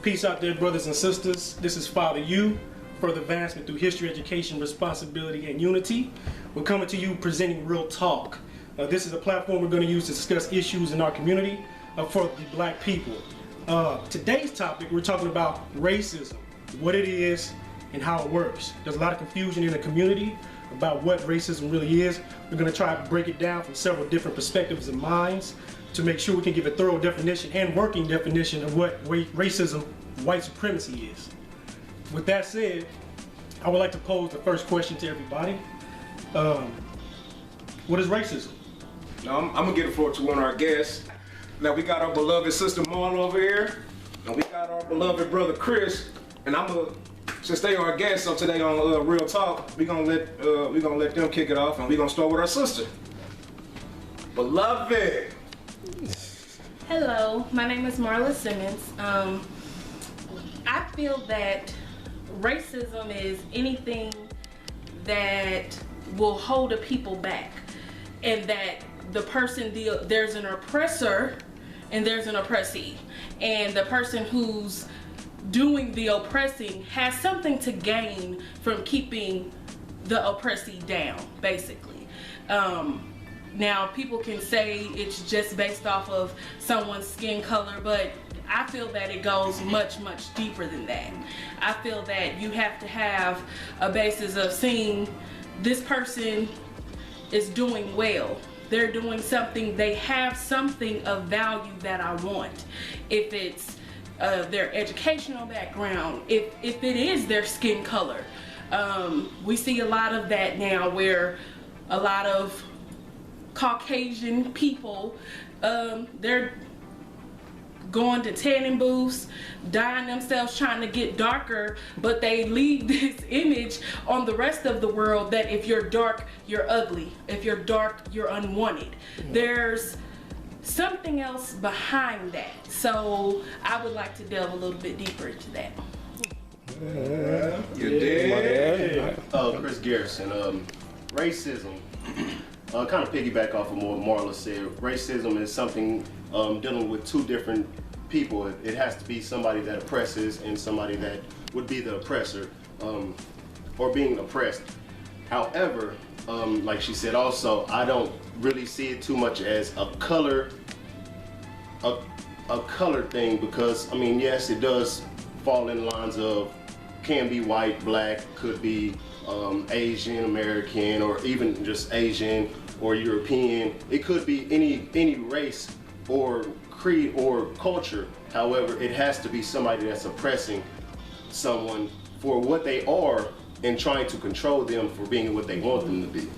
Peace out there, brothers and sisters. This is Father U, further advancement through history, education, responsibility, and unity. We're coming to you presenting Real Talk. This is a platform we're going to use to discuss issues in our community for the black people. Today's topic, we're talking about racism, what it is, and how it works. There's a lot of confusion in the community about what racism really is. We're going to try to break it down from several different perspectives and minds to make sure we can give a thorough definition and working definition of what racism, white supremacy is. With that said, I would like to pose the first question to everybody. What is racism? Now, I'm gonna get it forward to one of our guests. Now we got our beloved sister Marla over here, and we got our beloved brother Chris. And since they are our guests on today on Real Talk, we gonna let them kick it off, and we gonna start with our sister. Beloved. Hello, my name is Marla Simmons. I feel that racism is anything that will hold a people back, and that the person there's an oppressor and there's an oppressee, and the person who's doing the oppressing has something to gain from keeping the oppressee down, basically. Now, people can say it's just based off of someone's skin color, but I feel that it goes much, much deeper than that. I feel that you have to have a basis of seeing this person is doing well. They're doing something, they have something of value that I want. If it's their educational background, if it is their skin color. We see a lot of that now, where a lot of Caucasian people, they're going to tanning booths, dyeing themselves, trying to get darker, but they leave this image on the rest of the world that if you're dark, you're ugly. If you're dark, you're unwanted. There's something else behind that. So I would like to delve a little bit deeper into that. You did? Chris Garrison. Racism. Kind of piggyback off of what Marla said. Racism is something dealing with two different people. It has to be somebody that oppresses and somebody that would be the oppressor, or being oppressed. However, like she said also, I don't really see it too much as a color thing, because I mean, yes, it does fall in lines of, can be white, black, could be Asian American, or even just Asian or European. It could be any race or creed or culture. However, it has to be somebody that's oppressing someone for what they are and trying to control them for being what they want them to be.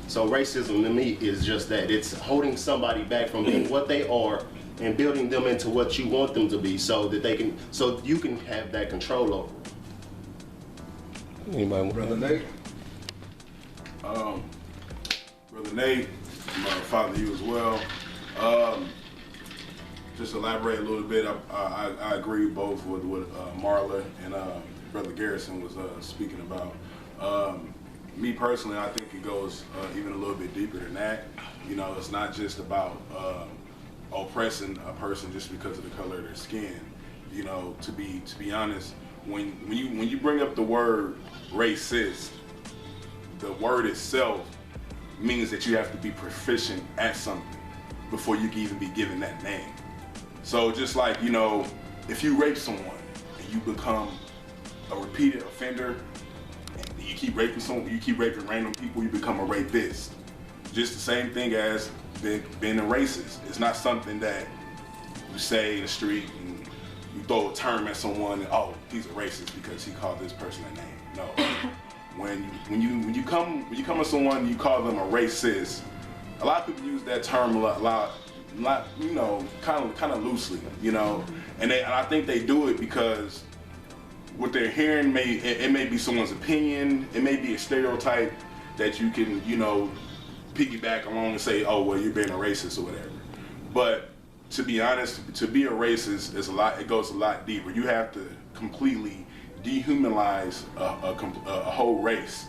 So racism to me is just that. It's holding somebody back from being what they are and building them into what you want them to be, so that so you can have that control over them. Anybody? Brother Nate? Brother Nate, my father, you as well. Just elaborate a little bit. I agree both with what Marla and Brother Garrison was speaking about. Me personally, I think it goes even a little bit deeper than that. You know, it's not just about oppressing a person just because of the color of their skin. You know, to be honest, when you bring up the word racist, the word itself means that you have to be proficient at something before you can even be given that name. So just like, you know, if you rape someone and you become a repeated offender, and you keep raping someone, you keep raping random people, you become a rapist. Just the same thing as being a racist. It's not something that you say in the street and you throw a term at someone and, oh, he's a racist because he called this person a name. No. When you come to someone and you call them a racist, a lot of people use that term a lot, you know, kind of loosely, you know, and I think they do it because what they're hearing may be someone's opinion, it may be a stereotype that you can, you know, piggyback along and say, oh, well, you're being a racist or whatever. But to be honest, to be a racist is it goes a lot deeper. You have to completely dehumanize a whole race,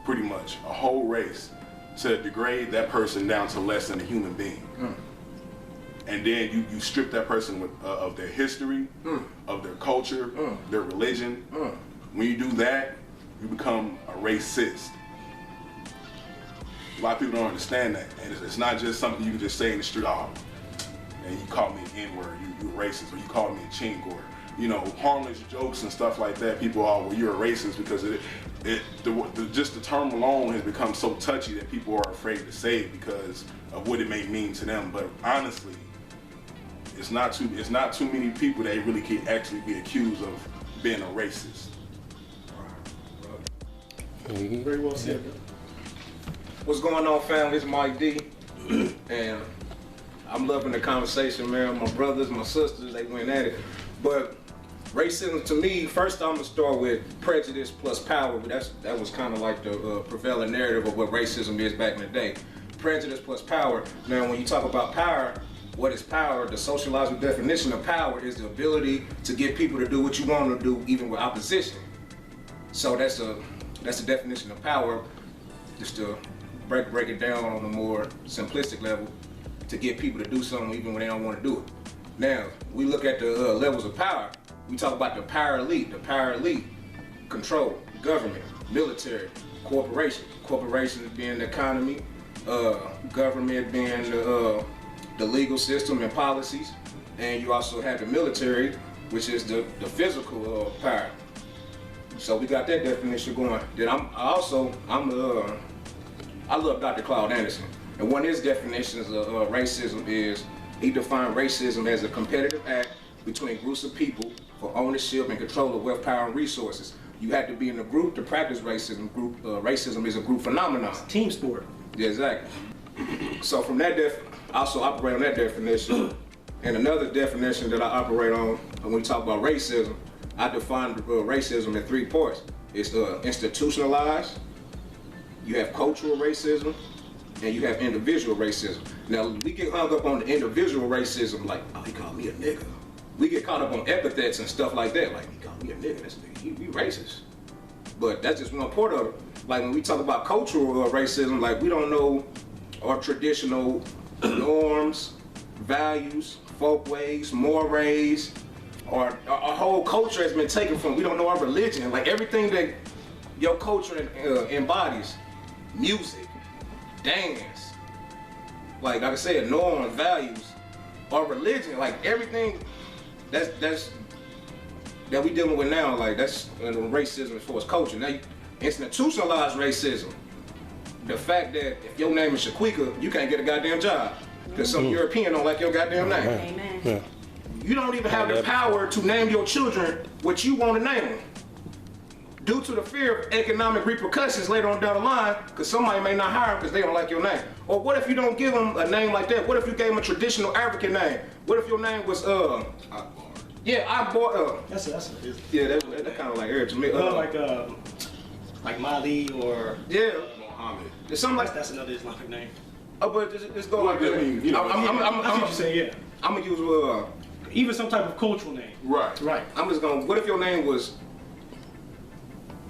pretty much, a whole race, to degrade that person down to less than a human being. and then you strip that person of their history, of their culture, their religion. When you do that, you become a racist. A lot of people don't understand that, and it's not just something you can just say in the street. Oh, and you called me an N-word, you a racist, or you called me a chink, or harmless jokes and stuff like that. People are, well, you're a racist because just the term alone has become so touchy that people are afraid to say it because of what it may mean to them. But honestly, it's not too many people that really can actually be accused of being a racist. Very well said. What's going on, family? It's Mike D. And I'm loving the conversation, man. My brothers, my sisters, they went at it. But racism, to me, first I'm gonna start with prejudice plus power. That was kind of like the prevailing narrative of what racism is back in the day. Prejudice plus power. Now, when you talk about power, what is power? The socialized definition of power is the ability to get people to do what you want them to do, even with opposition. So that's the definition of power. Just to break it down on a more simplistic level, to get people to do something even when they don't want to do it. Now, we look at the levels of power. We talk about the power elite. The power elite control government, military, corporation. Corporations being the economy, government being the legal system and policies, and you also have the military, which is the physical power. So we got that definition going. Then I love Dr. Claude Anderson, and one of his definitions of racism is he defined racism as a competitive act between groups of people for ownership and control of wealth, power, and resources. You have to be in a group to practice racism. Racism is a group phenomenon. Team sport. Yeah, exactly. So from that I also operate on that definition. And another definition that I operate on when we talk about racism, I define racism in 3 parts. It's institutionalized, you have cultural racism, and you have individual racism. Now, we get hung up on the individual racism, like, oh, he called me a nigga. We get caught up on epithets and stuff like that, like, he called me a nigga, that's he racist. But that's just one part of it. Like, when we talk about cultural racism, like, we don't know our traditional norms, values, folkways, mores. Our whole culture has been taken from, we don't know our religion. Like, everything that your culture embodies, music, dance, like I said, norms, values, our religion, like everything that we dealing with now, like that's racism as far as culture. Now, institutionalized racism, the fact that if your name is Shaquika, you can't get a goddamn job because some European don't like your goddamn name. Amen. Yeah. You don't even have the power to name your children what you want to name them, due to the fear of economic repercussions later on down the line, because somebody may not hire them because they don't like your name. Or what if you don't give them a name like that? What if you gave them a traditional African name? What if your name was yeah, That's yeah, that kind of like Eric to me. like Mali or Yeah, Muhammad. it's something like that's another Islamic name. Oh, but it's go like I that. mean, you know, That's what you say, yeah. I'm gonna use Even some type of cultural name. right. Right. I'm just gonna. What if your name was?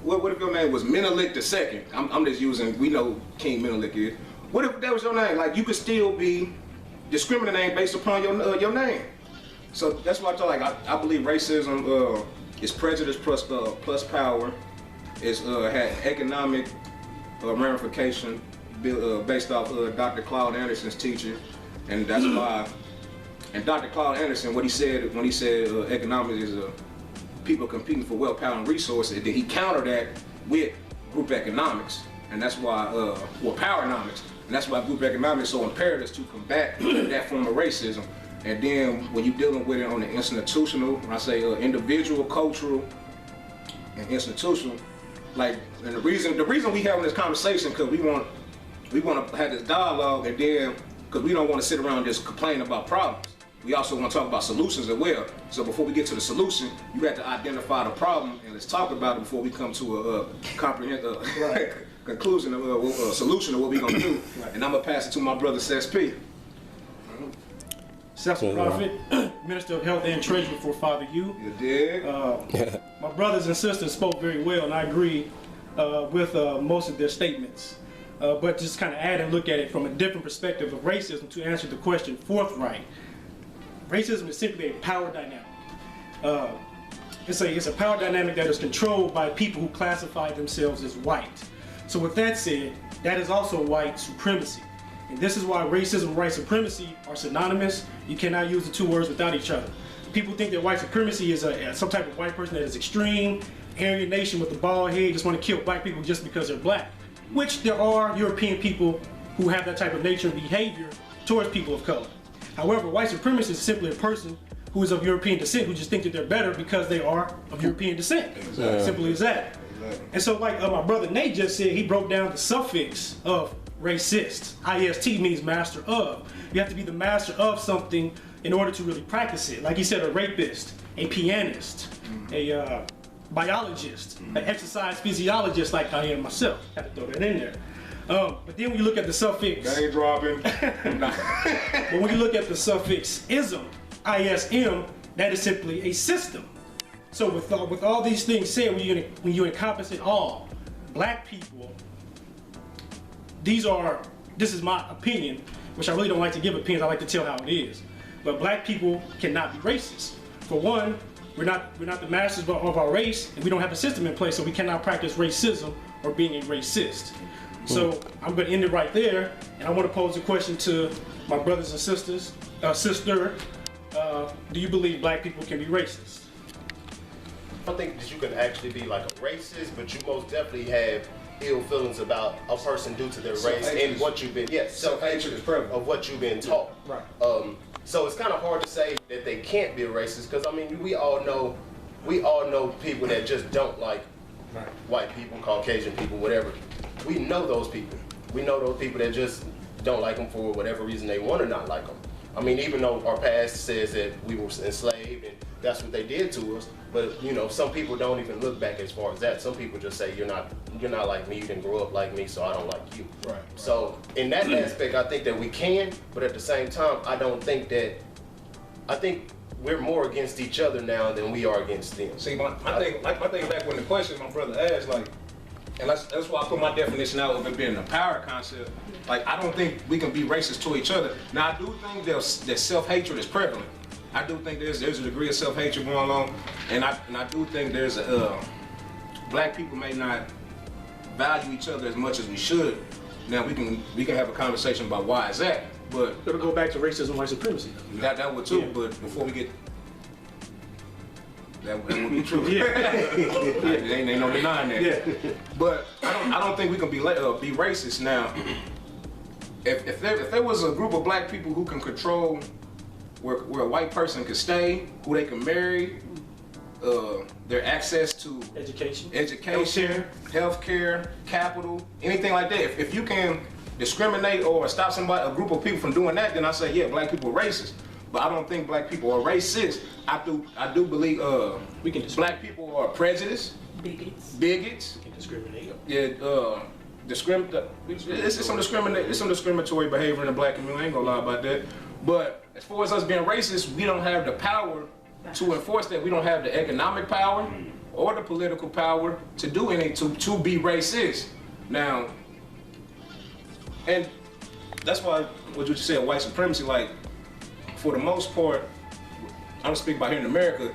What if your name was Menelik II? I'm just using. We know King Menelik is. What if that was your name? Like you could still be discriminating based upon your name. So that's why I feel like I believe racism is prejudice plus power. It's had economic ramification based off Dr. Claude Anderson's teaching, and that's why. And Dr. Claude Anderson, what he said when he said economics is people competing for wealth, power, and resources, then he countered that with group economics, and that's why, powernomics, and that's why group economics is so imperative to combat that form of racism. And then when you're dealing with it on the institutional, when I say individual, cultural, and institutional, like, and the reason we having this conversation because we want to have this dialogue, and then because we don't want to sit around and just complain about problems. We also want to talk about solutions as well. So before we get to the solution, you have to identify the problem and let's talk about it before we come to a comprehensive conclusion of a solution of what we're gonna do. Right. And I'm gonna pass it to my brother Seth P. Seth's a prophet, Minister of Health and Treasury for Father U. You did? My brothers and sisters spoke very well, and I agree with most of their statements. But just kind of add and look at it from a different perspective of racism to answer the question forthright. Racism is simply a power dynamic. It's a power dynamic that is controlled by people who classify themselves as white. So with that said, that is also white supremacy. And this is why racism and white supremacy are synonymous. You cannot use the two words without each other. People think that white supremacy is some type of white person that is extreme, Aryan nation with a bald head, just want to kill black people just because they're black. Which there are European people who have that type of nature and behavior towards people of color. However, white supremacist is simply a person who is of European descent who just think that they're better because they are of European descent. Exactly. Simple as that. Exactly. And so like my brother Nate just said, he broke down the suffix of racist. IST means master of. You have to be the master of something in order to really practice it. Like he said, a rapist, a pianist, a biologist, an exercise physiologist like I am myself. Had to throw that in there. But then when you look at the suffix, That ain't dropping. but when you look at the suffix ism, ISM, that is simply a system. So with all these things said, when you encompass it all, black people, this is my opinion, which I really don't like to give opinions, I like to tell how it is. But black people cannot be racist. For one, we're not the masters of our race, and we don't have a system in place, so we cannot practice racism or being a racist. So I'm going to end it right there, and I want to pose a question to my brothers and sisters. Sister, do you believe black people can be racist? I don't think that you can actually be like a racist, but you most definitely have ill feelings about a person due to their race and what you've been, self-hatred is prevalent of what you've been taught. Right. So it's kind of hard to say that they can't be a racist because I mean we all know people that just don't like white people, Caucasian people, whatever. We know those people. We know those people that just don't like them for whatever reason they want to not like them. I mean, even though our past says that we were enslaved and that's what they did to us, but you know, some people don't even look back as far as that. Some people just say you're not like me, you didn't grow up like me, so I don't like you. Right. So in that aspect, I think that we can, but at the same time, I think we're more against each other now than we are against them. See, my thing back when the question my brother asked, like, and that's why I put my definition out of it being a power concept. Like, I don't think we can be racist to each other. Now, I do think that self-hatred is prevalent. I do think there's a degree of self-hatred going on, and I do think there's black people may not value each other as much as we should. Now we can have a conversation about why is that, but It'll go back to racism and white supremacy. that would too. Yeah. But before we get that would be true. Yeah. Ain't no denying that. Yeah. But I don't think we can be racist now. If there was a group of black people who can control where a white person could stay, who they can marry, their access to Education. healthcare, capital, anything like that. If you can discriminate or stop a group of people from doing that, then I say, yeah, black people are racist. But I don't think black people are racist. I do believe black people are prejudiced, Bigots. bigots. Can discriminate. Yeah, it's some discriminatory behavior in the black community. I ain't gonna lie about that. But as far as us being racist, we don't have the power to enforce that. We don't have the economic power or the political power to do anything to be racist. Now, and that's why what you said, white supremacy, like for the most part, I don't speak about here in America,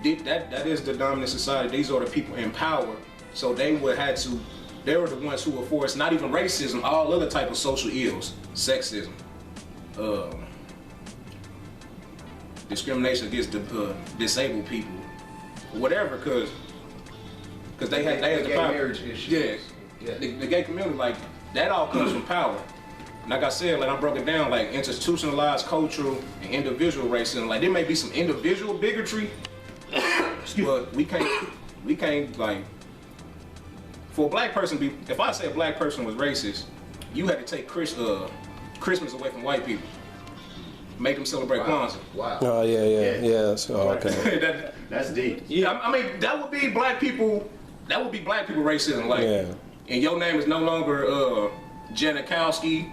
that is the dominant society. These are the people in power. So they were the ones who were forced, not even racism, all other type of social ills, sexism, discrimination against disabled people, whatever, because they had the power. Marriage issues. Yeah, the gay community, like that all comes from power. Like I said, like I broke it down, like institutionalized cultural and individual racism. Like there may be some individual bigotry, but we can't like. For a black person, if I say a black person was racist, you had to take Christmas away from white people, make them celebrate Kwanzaa. Wow. Oh yeah. So, okay. That's deep. Yeah, I mean that would be black people. That would be black people racism. Like, and your name is no longer Janikowski,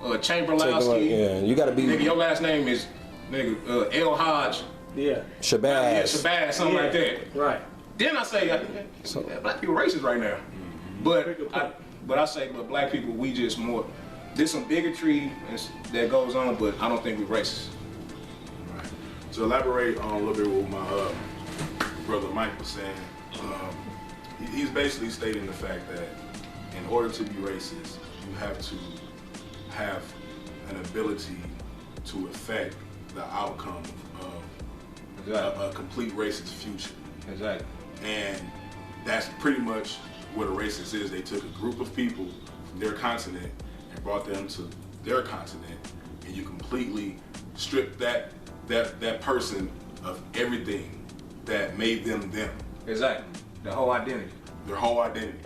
Chamberlainski. Yeah, you gotta be. Nigga, your last name is El Hodge. Yeah. Shabazz. Yeah, Shabazz, something like that. Right. Then I say, black people racist right now. But I say, black people, we just there's some bigotry that goes on, but I don't think we're racist. To elaborate on a little bit what my brother Mike was saying, he's basically stating the fact that in order to be racist, you have to have an ability to affect the outcome of a complete racist future. Exactly. And that's pretty much what a racist is. They took a group of people from their continent and brought them to their continent, and you completely stripped that person of everything that made them them. Exactly. The whole identity. Their whole identity.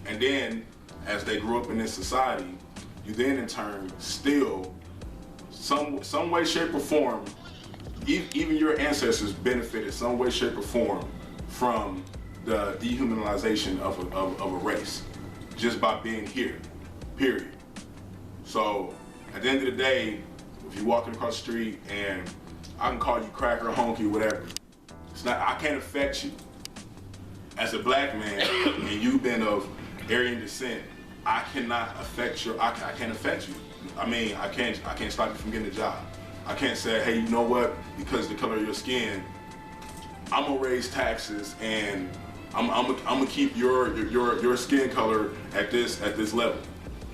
And then, as they grew up in this society, you then in turn still, some way, shape, or form, even your ancestors benefited some way, shape, or form from the dehumanization of a race, just by being here, period. So, at the end of the day, if you're walking across the street and I can call you cracker, honky, whatever, it's not, I can't affect you. As a black man, and you've been of Aryan descent, I cannot affect I can't affect you. I mean, I can't stop you from getting a job. I can't say, hey, you know what? Because the color of your skin, I'm gonna raise taxes and I'm gonna keep your skin color at this level.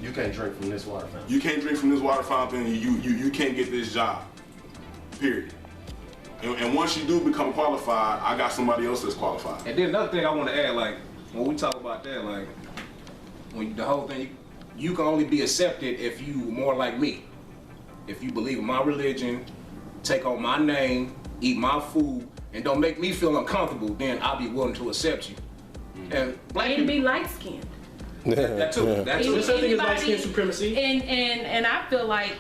You can't drink from this water fountain. You can't drink from this water fountain. You can't get this job. Period. And once you do become qualified, I got somebody else that's qualified. And then another thing I want to add, like when we talk about that, like when the whole thing, you can only be accepted if you more like me. If you believe in my religion, take on my name, eat my food, and don't make me feel uncomfortable, then I'll be willing to accept you. And black people be light skinned. that too. That too. There's something as light skin supremacy. And I feel like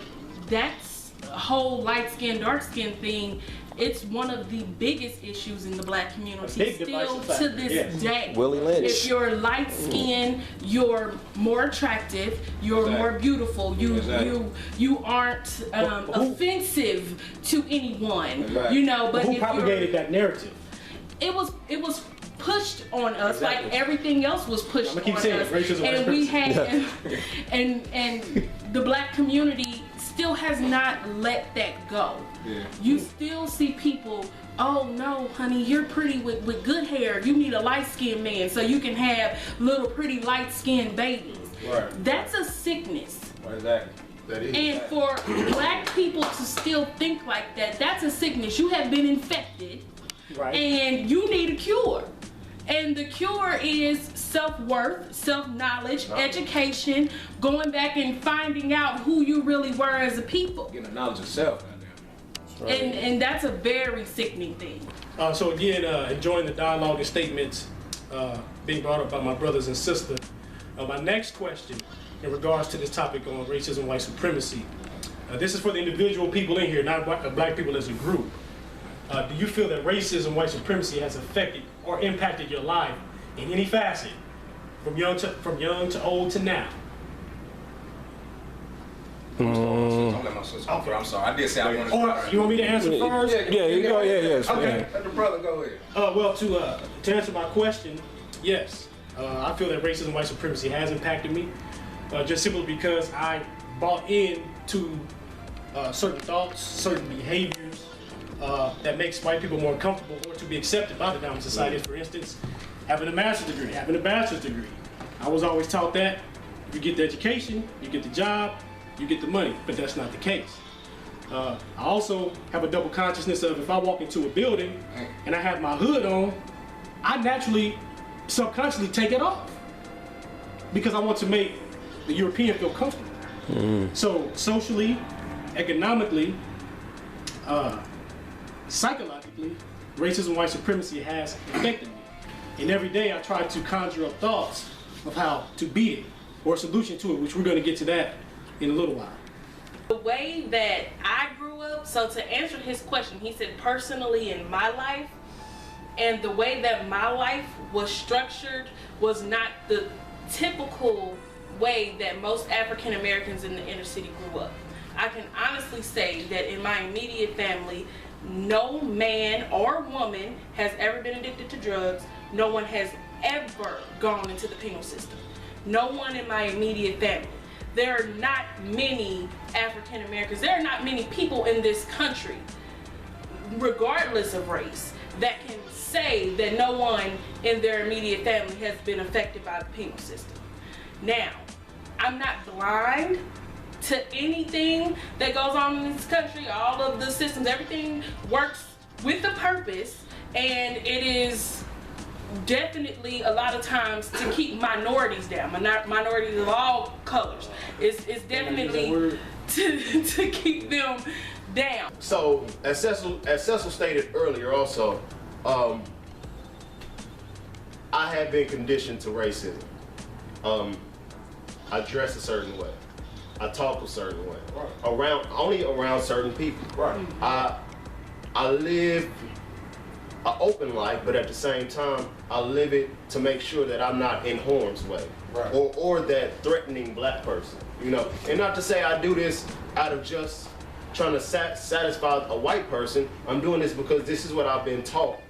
that's whole light skin, dark skin thing. It's one of the biggest issues in the black community still to this day. Willie Lynch. If you're light skinned, you're more attractive, you're more beautiful, you aren't offensive to anyone. You know, but who propagated that narrative? It was pushed on us like everything else was pushed on us. Racism, and we had and the black community still has not let that go. Yeah. You still see people, oh no, honey, you're pretty with good hair. You need a light-skinned man so you can have little pretty light-skinned babies. Right. That's a sickness. Exactly. That is. And for black people to still think like that, that's a sickness. You have been infected, right, and you need a cure. And the cure is self-worth, self-knowledge, education, going back and finding out who you really were as a people. Getting the knowledge of self. Right. And that's a very sickening thing. So again, enjoying the dialogue and statements being brought up by my brothers and sisters. My next question in regards to this topic on racism, white supremacy. This is for the individual people in here, not black people as a group. Do you feel that racism, white supremacy has affected or impacted your life in any facet, from young to old to now? Don't let my sister go. I'm sorry. I did say I wanted to. Or you want me to answer first? Yeah, you go. Yeah. Okay, let the brother go ahead. Well, to answer my question, yes. I feel that racism, white supremacy has impacted me, just simply because I bought into certain thoughts, certain behaviors that makes white people more comfortable or to be accepted by the dominant society. For instance, having a master's degree, having a bachelor's degree. I was always taught that if you get the education, you get the job, you get the money, but that's not the case. I also have a double consciousness of if I walk into a building and I have my hood on, I naturally, subconsciously take it off because I want to make the European feel comfortable. So socially, economically, psychologically, racism, white supremacy has affected me. And every day I try to conjure up thoughts of how to beat it or a solution to it, which we're going to get to that in a little while. The way that I grew up, so to answer his question, he said personally in my life, and the way that my life was structured was not the typical way that most African Americans in the inner city grew up. I can honestly say that in my immediate family, no man or woman has ever been addicted to drugs. No one has ever gone into the penal system. No one in my immediate family. There are not many African Americans, there are not many people in this country regardless of race, that can say that no one in their immediate family has been affected by the penal system. Now, I'm not blind to anything that goes on in this country. All of the systems, everything works with a purpose, and it is definitely a lot of times to keep minorities down, minorities of all colors. It's definitely to keep them down. So, as Cecil stated earlier also, I have been conditioned to racism. I dress a certain way. I talk a certain way. Right. Only around certain people. Right. I live an open life, but at the same time, I live it to make sure that I'm not in harm's way. Right. Or that threatening black person, you know. And not to say I do this out of just trying to satisfy a white person. I'm doing this because this is what I've been taught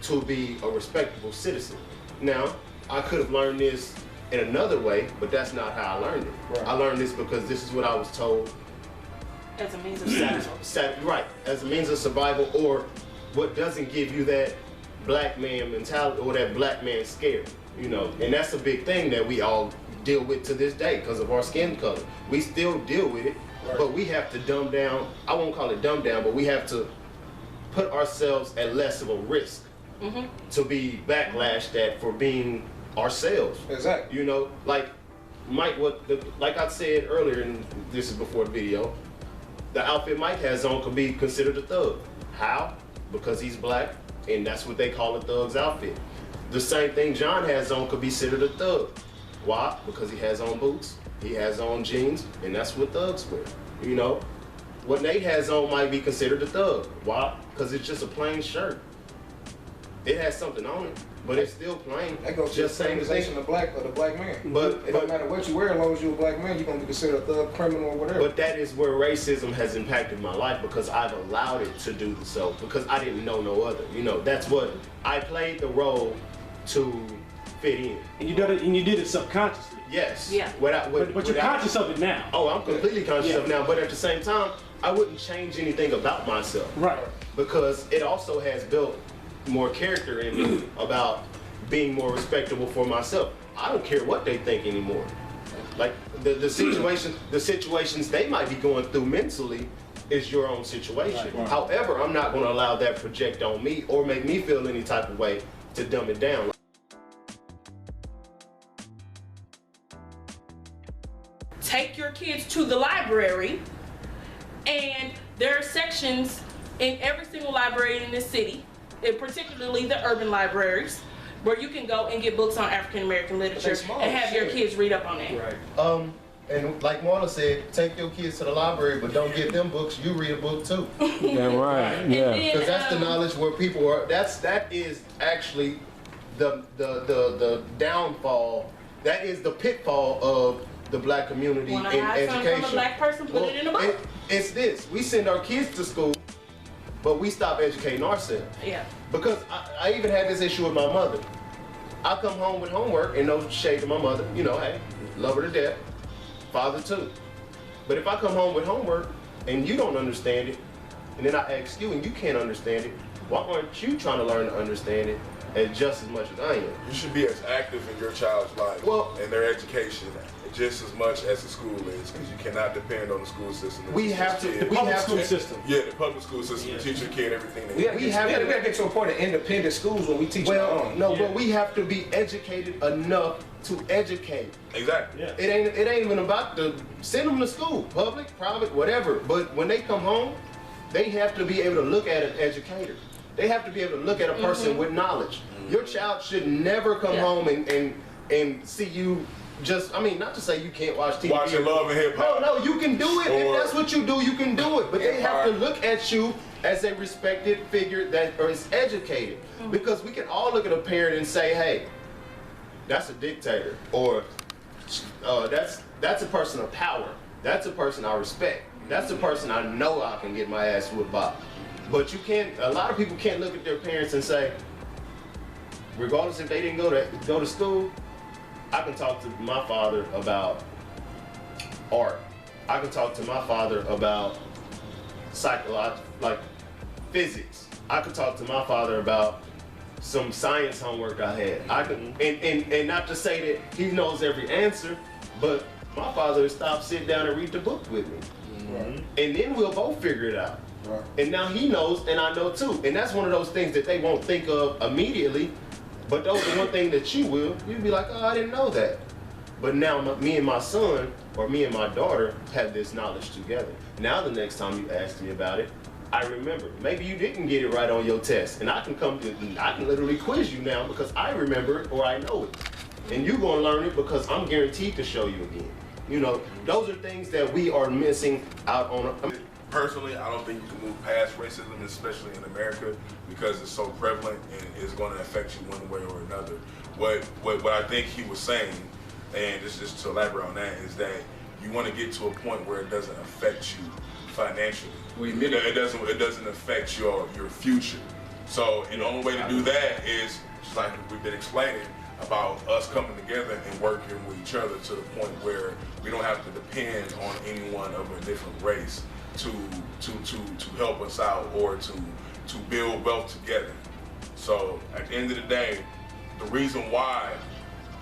to be a respectable citizen. Now, I could have learned this in another way, but that's not how I learned it. Right. I learned this because this is what I was told. As a means of survival. Right, as a means of survival, or what doesn't give you that black man mentality or that black man scare, you know. And that's a big thing that we all deal with to this day because of our skin color. We still deal with it, right. But we have to dumb down. I won't call it dumb down, but we have to put ourselves at less of a risk to be backlashed at for being ourselves. Exactly. You know, like Mike, like I said earlier, and this is before the video, the outfit Mike has on could be considered a thug. How? Because he's black, and that's what they call a thug's outfit. The same thing John has on could be considered a thug. Why? Because he has on boots, he has on jeans, and that's what thugs wear. You know, what Nate has on might be considered a thug. Why? Because it's just a plain shirt. It has something on it, but it's still plain. That goes to the feminization of the black man. But it don't matter what you wear, as long as you're a black man, you're gonna be considered a thug, criminal, or whatever. But that is where racism has impacted my life because I've allowed it to do so because I didn't know no other. You know, that's what I played the role to fit in. And you did it subconsciously. Yes. Yeah. But you're conscious of it now. Oh, I'm completely conscious of it now. But at the same time, I wouldn't change anything about myself. Right. Because it also has built more character in me about being more respectable for myself. I don't care what they think anymore. Like the situations they might be going through mentally is your own situation. Right. However, I'm not going to allow that project on me or make me feel any type of way to dumb it down. Take your kids to the library, and there are sections in every single library in this city, and particularly the urban libraries, where you can go and get books on African American literature and have your kids read up on that. Right. And like Marla said, take your kids to the library, but don't get them books. You read a book too. Yeah, right. Yeah. Because that's the knowledge where people are. That is actually the downfall. That is the pitfall of the black community in education. From a black person, put it in a book. It's this: we send our kids to school, but we stop educating ourselves. Yeah. Because I even had this issue with my mother. I come home with homework, and no shade to my mother. You know, hey, love her to death. Father too. But if I come home with homework and you don't understand it, and then I ask you and you can't understand it, why aren't you trying to learn to understand it as just as much as I am? You should be as active in your child's life and their education just as much as the school is, because you cannot depend on the school system. We have to. The public school system. Yeah, the public school system to teach your kid everything. We gotta get to a point of independent schools when we teach them on. But we have to be educated enough to educate. Exactly. Yeah. It ain't even about to send them to school, public, private, whatever. But when they come home, they have to be able to look at an educator. They have to be able to look at a person with knowledge. Your child should never come home and see you. Just, I mean, not to say you can't watch TV. Watching Love and Hip Hop. No, you can do it. If that's what you do, you can do it. But they have to look at you as a respected figure that is educated. Because we can all look at a parent and say, hey, that's a dictator. Or that's a person of power. That's a person I respect. That's a person I know I can get my ass whipped by. But you can't, a lot of people can't look at their parents and say, regardless if they didn't go to school, I can talk to my father about art. I can talk to my father about physics. I could talk to my father about some science homework I had. I could, and not to say that he knows every answer, but my father would stop, sit down, and read the book with me. Right. And then we'll both figure it out. Right. And now he knows, and I know too. And that's one of those things that they won't think of immediately, but those are one thing that you will. You'll be like, oh, I didn't know that. But now me and my son, or me and my daughter, have this knowledge together. Now the next time you ask me about it, I remember. Maybe you didn't get it right on your test, and I can literally quiz you now because I remember it or I know it. And you're gonna learn it because I'm guaranteed to show you again. You know, those are things that we are missing out on. Personally, I don't think you can move past racism, especially in America, because it's so prevalent and it's going to affect you one way or another. What I think he was saying, and just to elaborate on that, is that you want to get to a point where it doesn't affect you financially. It doesn't affect your future. So, and the only way to do that is, just like we've been explaining, about us coming together and working with each other to the point where we don't have to depend on anyone of a different race to help us out or to build wealth together. So at the end of the day, the reason why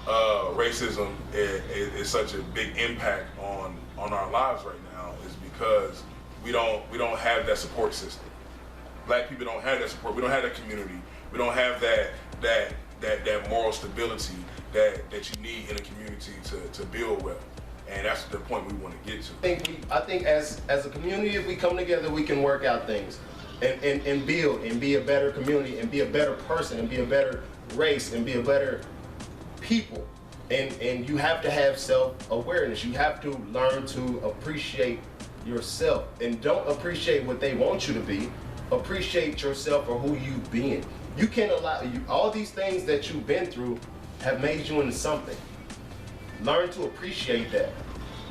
racism is such a big impact on our lives right now is because we don't have that support system. Black people don't have that support. We don't have that community. We don't have that moral stability that you need in a community to build wealth. And that's the point we want to get to. I think as a community, if we come together, we can work out things and build and be a better community and be a better person and be a better race and be a better people. And you have to have self-awareness. You have to learn to appreciate yourself and don't appreciate what they want you to be. Appreciate yourself for who you've been. You can't all these things that you've been through have made you into something. Learn to appreciate that.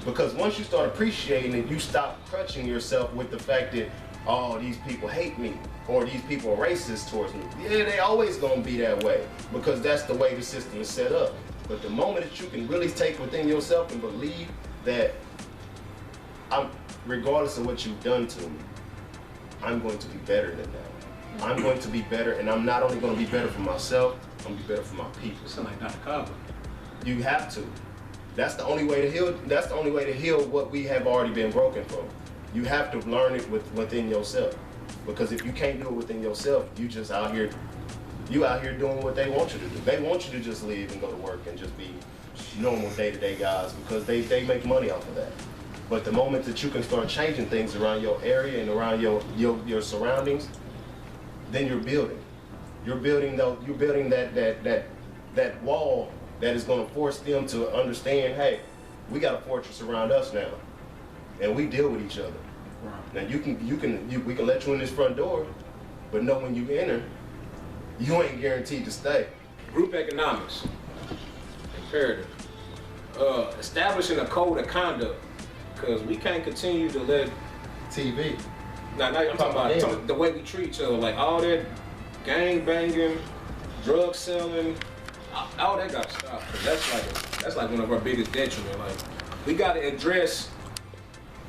Because once you start appreciating it, you stop crutching yourself with the fact that, oh, these people hate me, or these people are racist towards me. Yeah, they always gonna be that way, because that's the way the system is set up. But the moment that you can really take within yourself and believe that, regardless of what you've done to me, I'm going to be better than that. I'm going to be better, and I'm not only going to be better for myself, I'm going to be better for my people. Sound like Dr. Cobb. You have to. That's the only way to heal. That's the only way to heal what we have already been broken from. You have to learn it within yourself, because if you can't do it within yourself, you just out here. You out here doing what they want you to do. They want you to just leave and go to work and just be normal day-to-day guys because they make money off of that. But the moment that you can start changing things around your area and around your surroundings, then you're building. You're building that wall that is going to force them to understand, hey, we got a fortress around us now, and we deal with each other. Right. Now we can let you in this front door, but know when you enter, you ain't guaranteed to stay. Group economics, imperative. Establishing a code of conduct, because we can't continue to let TV. Now I'm talking about the way we treat each other, like all that gang banging, drug selling, all that got to stop. That's like one of our biggest detriments. Like, we got to address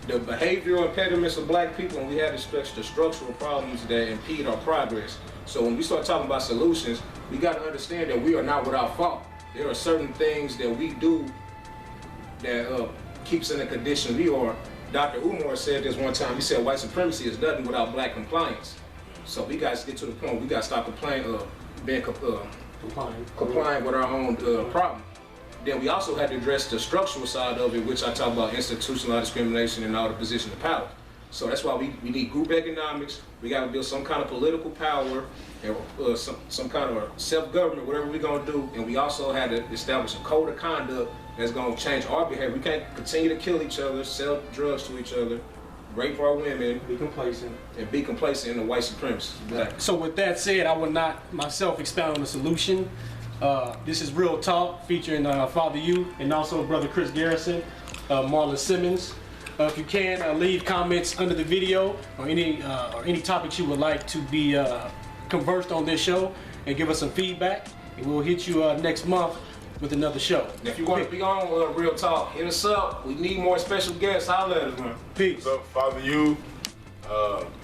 the behavioral impediments of black people, and we have to stretch the structural problems that impede our progress. So when we start talking about solutions, we got to understand that we are not without fault. There are certain things that we do that keeps in the condition we are. Dr. Umar said this one time. He said white supremacy is nothing without black compliance. So we got to get to the point. We got to stop complying with our own problem. Then we also had to address the structural side of it, which I talk about institutional discrimination and all the position of power. So that's why we need group economics. We got to build some kind of political power, and some kind of self-government, whatever we're going to do. And we also had to establish a code of conduct that's going to change our behavior. We can't continue to kill each other, sell drugs to each other, rape our women, be complacent in the white supremacy. So with that said, I will not myself expound on the solution. This is Real Talk featuring Father You and also Brother Chris Garrison, Marla Simmons. If you can, leave comments under the video or any topics you would like to be conversed on this show, and give us some feedback, and we'll hit you next month with another show. If you want to be on Real Talk, hit us up. We need more special guests. Holla at us, man. Peace. What's up, Father You?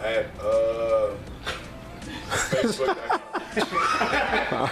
At Facebook.com.